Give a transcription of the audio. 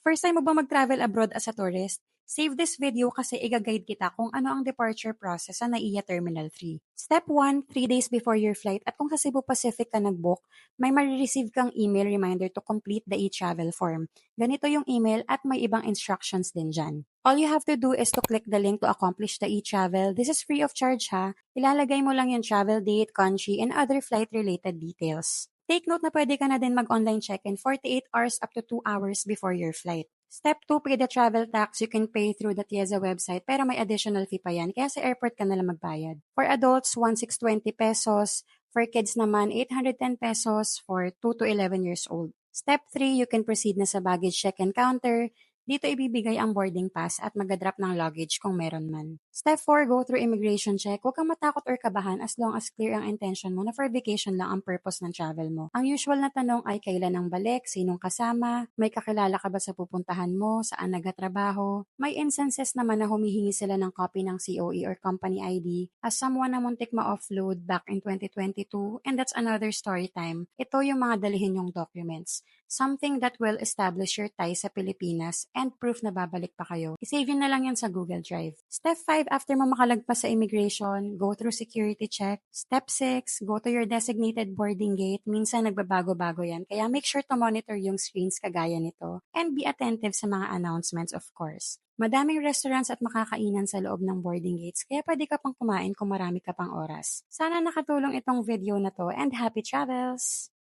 First time mo ba mag-travel abroad as a tourist? Save this video kasi i-guide kita kung ano ang departure process sa NAIA Terminal 3. Step 1, 3 days before your flight at kung sa Cebu Pacific ka nag-book, may marireceive kang email reminder to complete the e-travel form. Ganito yung email at may ibang instructions din dyan. All you have to do is to click the link to accomplish the e-travel. This is free of charge ha. Ilalagay mo lang yung travel date, country, and other flight-related details. Take note na pwede ka na din mag-online check-in 48 hours up to 2 hours before your flight. Step 2, pay the travel tax. You can pay through the TIEZA website pero may additional fee pa yan kaya sa airport ka na lang magbayad. For adults, 1,620 pesos. For kids naman, 810 pesos for 2 to 11 years old. Step 3, you can proceed na sa baggage check-in counter. Dito ibibigay ang boarding pass at mag-drop ng luggage kung meron man. Step 4, go through immigration check. Huwag kang matakot or kabahan as long as clear ang intention mo na for vacation lang ang purpose ng travel mo. Ang usual na tanong ay kailan ang balik, sinong kasama, may kakilala ka ba sa pupuntahan mo, saan nagatrabaho. May instances naman na humihingi sila ng copy ng COE or company ID as someone na muntik ma-offload back in 2022 and that's another story time. Ito yung mga dalhin yung documents. Something that will establish your ties sa Pilipinas and proof na babalik pa kayo. I-save yun na lang yan sa Google Drive. Step 5, after mo makalagpas sa immigration, go through security check. Step 6, go to your designated boarding gate. Minsan nagbabago-bago yan, kaya make sure to monitor yung screens kagaya nito and be attentive sa mga announcements of course. Madaming restaurants at makakainan sa loob ng boarding gates kaya pwede ka pang kumain kung marami ka pang oras. Sana nakatulong itong video na to and happy travels!